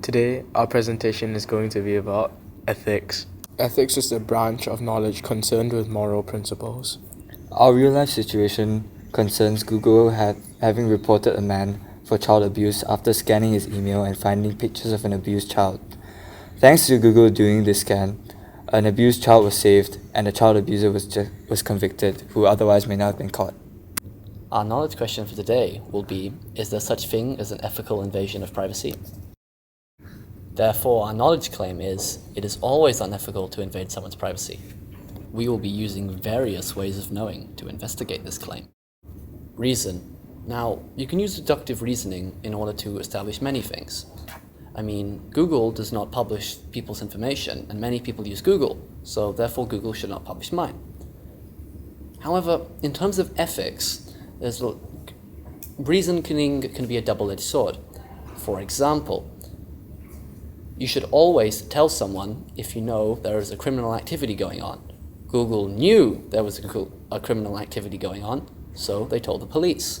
Today, our presentation is going to be about ethics. Ethics is the branch of knowledge concerned with moral principles. Our real-life situation concerns Google having reported a man for child abuse after scanning his email and finding pictures of an abused child. Thanks to Google doing this scan, an abused child was saved and the child abuser was convicted, who otherwise may not have been caught. Our knowledge question for today will be, is there such thing as an ethical invasion of privacy? Therefore, our knowledge claim is, it is always unethical to invade someone's privacy. We will be using various ways of knowing to investigate this claim. Reason. Now, you can use deductive reasoning in order to establish many things. Google does not publish people's information, and many people use Google, so therefore Google should not publish mine. However, in terms of ethics, reasoning can be a double-edged sword. For example, you should always tell someone if you know there is a criminal activity going on. Google knew there was a criminal activity going on, so they told the police.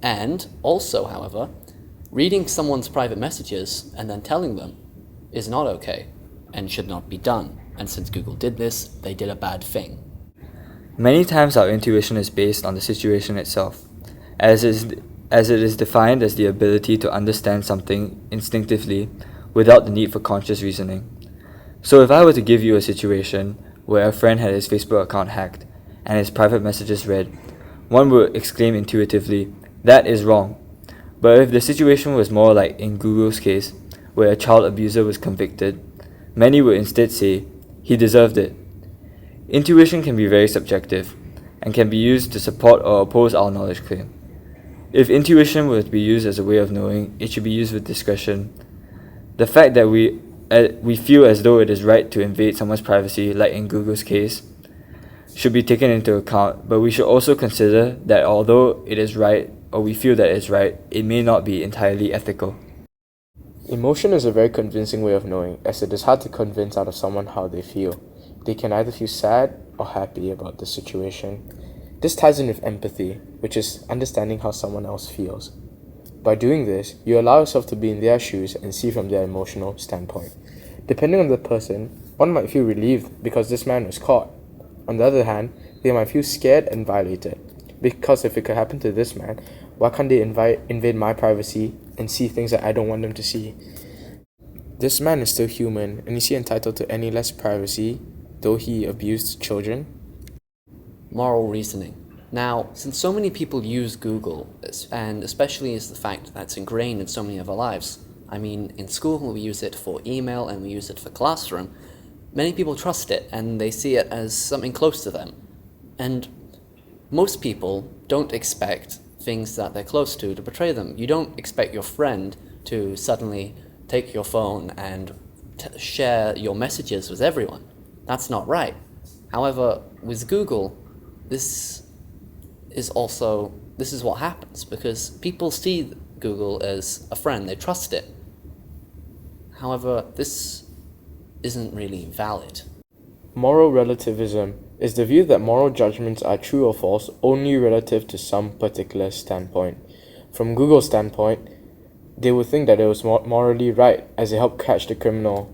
And also, however, reading someone's private messages and then telling them is not okay and should not be done. And since Google did this, they did a bad thing. Many times our intuition is based on the situation itself, as it is defined as the ability to understand something instinctively without the need for conscious reasoning. So if I were to give you a situation where a friend had his Facebook account hacked and his private messages read, one would exclaim intuitively, "That is wrong." But if the situation was more like in Google's case, where a child abuser was convicted, many would instead say, "He deserved it." Intuition can be very subjective and can be used to support or oppose our knowledge claim. If intuition were to be used as a way of knowing, it should be used with discretion. The fact that we feel as though it is right to invade someone's privacy, like in Google's case, should be taken into account, but we should also consider that although it is right, or we feel that it's right, it may not be entirely ethical. Emotion is a very convincing way of knowing, as it is hard to convince out of someone how they feel. They can either feel sad or happy about the situation. This ties in with empathy, which is understanding how someone else feels. By doing this, you allow yourself to be in their shoes and see from their emotional standpoint. Depending on the person, one might feel relieved because this man was caught. On the other hand, they might feel scared and violated, because if it could happen to this man, why can't they invade my privacy and see things that I don't want them to see? This man is still human, and is he entitled to any less privacy, though he abused children? Moral reasoning. Now, since so many people use Google, and especially is the fact that it's ingrained in so many of our lives, in school we use it for email and we use it for classroom, many people trust it and they see it as something close to them. And most people don't expect things that they're close to betray them. You don't expect your friend to suddenly take your phone and share your messages with everyone. That's not right. However, with Google, this is what happens, because people see Google as a friend, they trust it. However, this isn't really valid. Moral relativism is the view that moral judgments are true or false only relative to some particular standpoint. From Google's standpoint, they would think that it was morally right as it helped catch the criminal.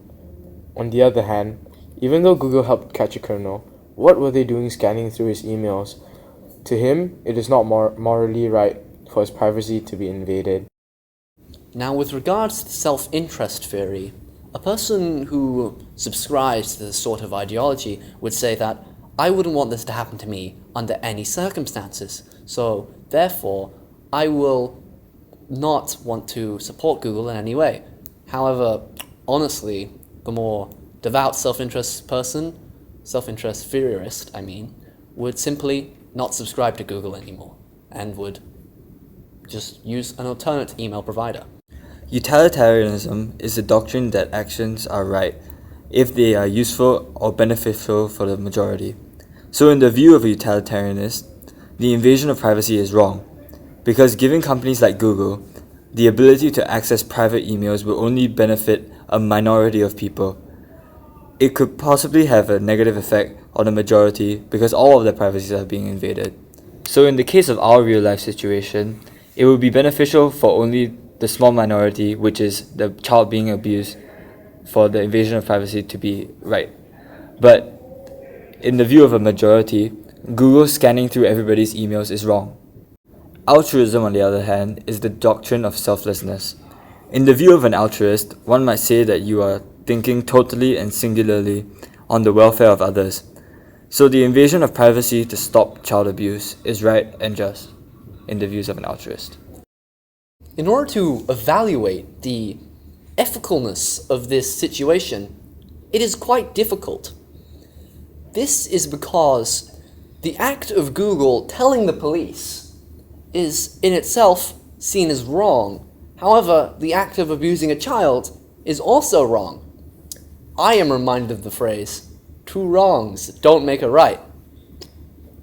On the other hand, even though Google helped catch a criminal, what were they doing scanning through his emails? To him, it is not morally right for his privacy to be invaded. Now, with regards to self-interest theory, a person who subscribes to this sort of ideology would say that, I wouldn't want this to happen to me under any circumstances, so therefore I will not want to support Google in any way. However, honestly, the more devout self-interest theorist, would simply not subscribe to Google anymore and would just use an alternate email provider. Utilitarianism is the doctrine that actions are right if they are useful or beneficial for the majority. So in the view of a utilitarianist, the invasion of privacy is wrong, because giving companies like Google the ability to access private emails will only benefit a minority of people. It could possibly have a negative effect on the majority because all of their privacies are being invaded. So in the case of our real life situation, it would be beneficial for only the small minority, which is the child being abused, for the invasion of privacy to be right. But in the view of a majority, Google scanning through everybody's emails is wrong. Altruism, on the other hand, is the doctrine of selflessness. In the view of an altruist, one might say that you are thinking totally and singularly on the welfare of others. So the invasion of privacy to stop child abuse is right and just, in the views of an altruist. In order to evaluate the ethicalness of this situation, it is quite difficult. This is because the act of Google telling the police is in itself seen as wrong. However, the act of abusing a child is also wrong. I am reminded of the phrase, "Two wrongs don't make a right."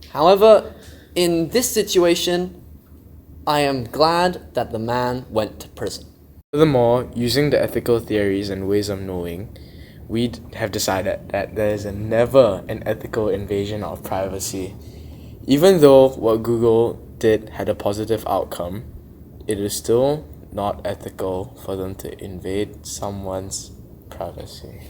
However, in this situation, I am glad that the man went to prison. Furthermore, using the ethical theories and ways of knowing, we have decided that there is never an ethical invasion of privacy. Even though what Google did had a positive outcome, it is still not ethical for them to invade someone's privacy.